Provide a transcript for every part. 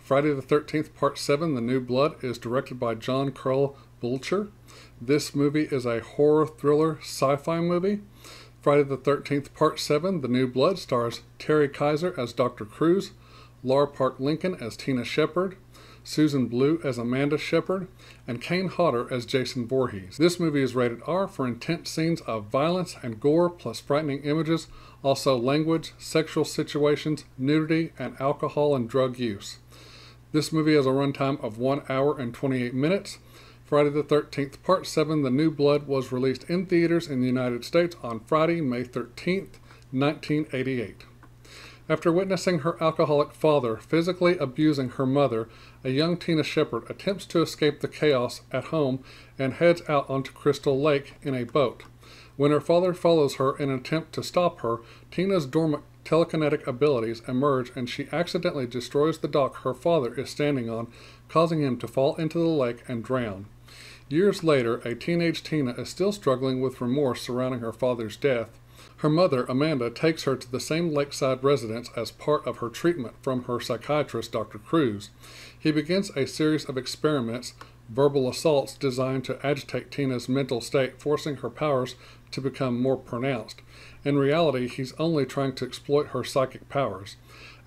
Friday the 13th Part 7, The New Blood, is directed by John Carl Bulcher. This movie is a horror thriller sci-fi movie. Friday the 13th Part 7, The New Blood, stars Terry Kaiser as Dr. Cruz, Laura Park Lincoln as Tina Shepard, Susan Blue as Amanda Shepard, and Kane Hodder as Jason Voorhees. This movie is rated R for intense scenes of violence and gore, plus frightening images, also language, sexual situations, nudity, and alcohol and drug use. This movie has a runtime of 1 hour and 28 minutes. Friday the 13th Part 7, The New Blood, was released in theaters in the United States on Friday, May 13th, 1988. After witnessing her alcoholic father physically abusing her mother, a young Tina Shepard attempts to escape the chaos at home and heads out onto Crystal Lake in a boat. When her father follows her in an attempt to stop her, Tina's dormant telekinetic abilities emerge and she accidentally destroys the dock her father is standing on, causing him to fall into the lake and drown. Years later, a teenage Tina is still struggling with remorse surrounding her father's death. Her mother, Amanda, takes her to the same lakeside residence as part of her treatment from her psychiatrist, Dr. Cruz. He begins a series of experiments, verbal assaults designed to agitate Tina's mental state, forcing her powers to become more pronounced. In reality, he's only trying to exploit her psychic powers.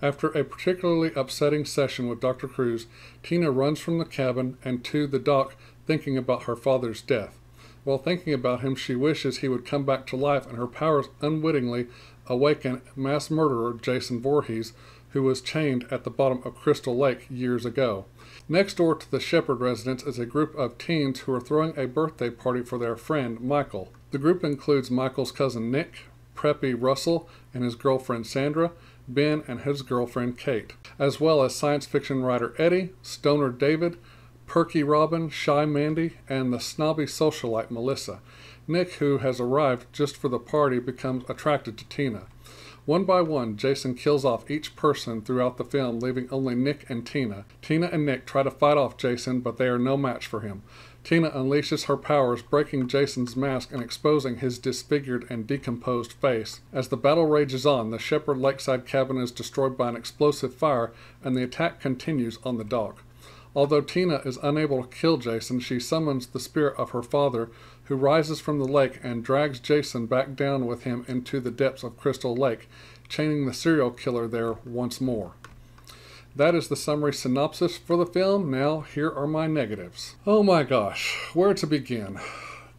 After a particularly upsetting session with Dr. Cruz, Tina runs from the cabin and to the dock, thinking about her father's death. While thinking about him, she wishes he would come back to life, and her powers unwittingly awaken mass murderer Jason Voorhees, who was chained at the bottom of Crystal Lake years ago. Next door to the Shepard residence is a group of teens who are throwing a birthday party for their friend, Michael. The group includes Michael's cousin Nick, Preppy Russell and his girlfriend Sandra, Ben and his girlfriend Kate, as well as science fiction writer Eddie, stoner David, Perky Robin, Shy Mandy, and the snobby socialite Melissa. Nick, who has arrived just for the party, becomes attracted to Tina. One by one, Jason kills off each person throughout the film, leaving only Nick and Tina. Tina and Nick try to fight off Jason, but they are no match for him. Tina unleashes her powers, breaking Jason's mask and exposing his disfigured and decomposed face. As the battle rages on, the Shepard lakeside cabin is destroyed by an explosive fire, and the attack continues on the dock. Although Tina is unable to kill Jason, she summons the spirit of her father, who rises from the lake and drags Jason back down with him into the depths of Crystal Lake, chaining the serial killer there once more. That is the summary synopsis for the film. Now, here are my negatives. Oh my gosh, where to begin?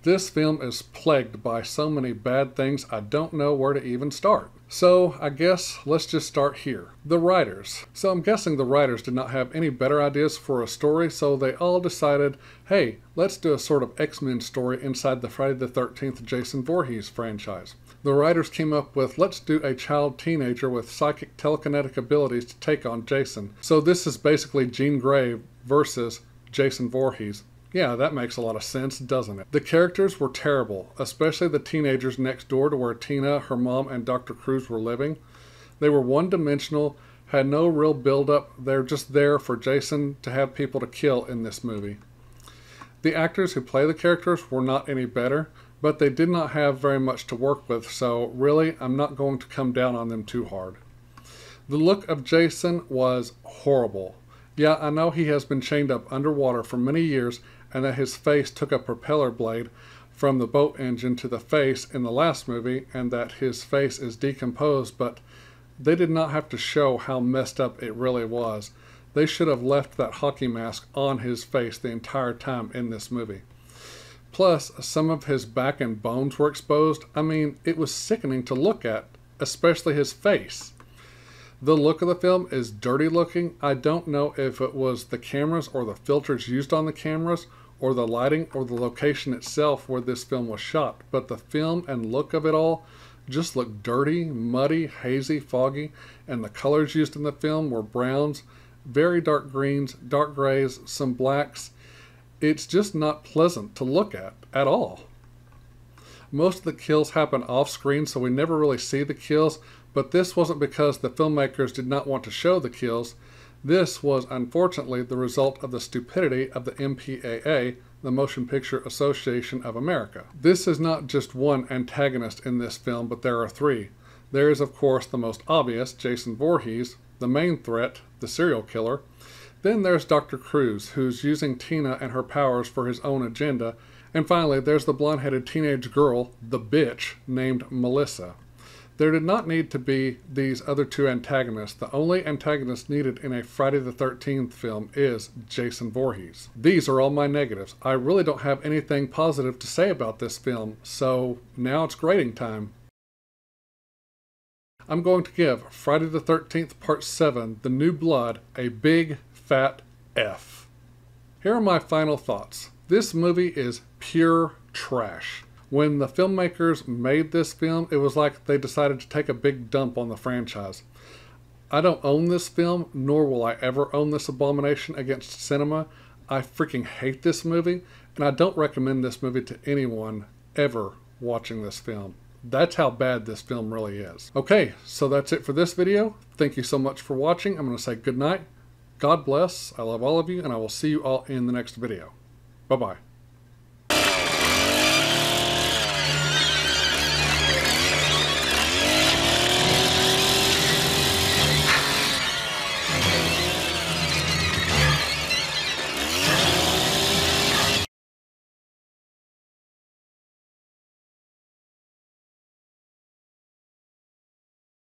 This film is plagued by so many bad things, I don't know where to even start. So, I guess let's just start here. The writers. So I'm guessing the writers did not have any better ideas for a story, so they all decided, hey, let's do a sort of X-Men story inside the Friday the 13th Jason Voorhees franchise. The writers came up with, let's do a child teenager with psychic telekinetic abilities to take on Jason. So this is basically Jean Grey versus Jason Voorhees. Yeah, that makes a lot of sense, doesn't it? The characters were terrible, especially the teenagers next door to where Tina, her mom, and Dr. Cruz were living. They were one-dimensional, had no real build-up. They're just there for Jason to have people to kill in this movie. The actors who play the characters were not any better, but they did not have very much to work with, so really, I'm not going to come down on them too hard. The look of Jason was horrible. Yeah, I know he has been chained up underwater for many years, and that his face took a propeller blade from the boat engine to the face in the last movie, and that his face is decomposed, but they did not have to show how messed up it really was. They should have left that hockey mask on his face the entire time in this movie. Plus, some of his back and bones were exposed. I mean, it was sickening to look at, especially his face. The look of the film is dirty looking. I don't know if it was the cameras or the filters used on the cameras, or the lighting, or the location itself where this film was shot, but the film and look of it all just looked dirty, muddy, hazy, foggy, and the colors used in the film were browns, very dark greens, dark grays, some blacks. It's just not pleasant to look at all. Most of the kills happen off screen, so we never really see the kills, but this wasn't because the filmmakers did not want to show the kills. This was unfortunately the result of the stupidity of the MPAA, the Motion Picture Association of America. This is not just one antagonist in this film, but there are three. There is, of course, the most obvious, Jason Voorhees, the main threat, the serial killer. Then there's Dr. Cruz, who's using Tina and her powers for his own agenda. And finally, there's the blonde-headed teenage girl, the bitch, named Melissa. There did not need to be these other two antagonists. The only antagonist needed in a Friday the 13th film is Jason Voorhees. These are all my negatives. I really don't have anything positive to say about this film, so now it's grading time. I'm going to give Friday the 13th Part 7, The New Blood, a big fat F. Here are my final thoughts. This movie is pure trash. When the filmmakers made this film, it was like they decided to take a big dump on the franchise. I don't own this film, nor will I ever own this abomination against cinema. I freaking hate this movie, and I don't recommend this movie to anyone ever watching this film. That's how bad this film really is. Okay, so that's it for this video. Thank you so much for watching. I'm going to say good night. God bless. I love all of you, and I will see you all in the next video. Bye-bye.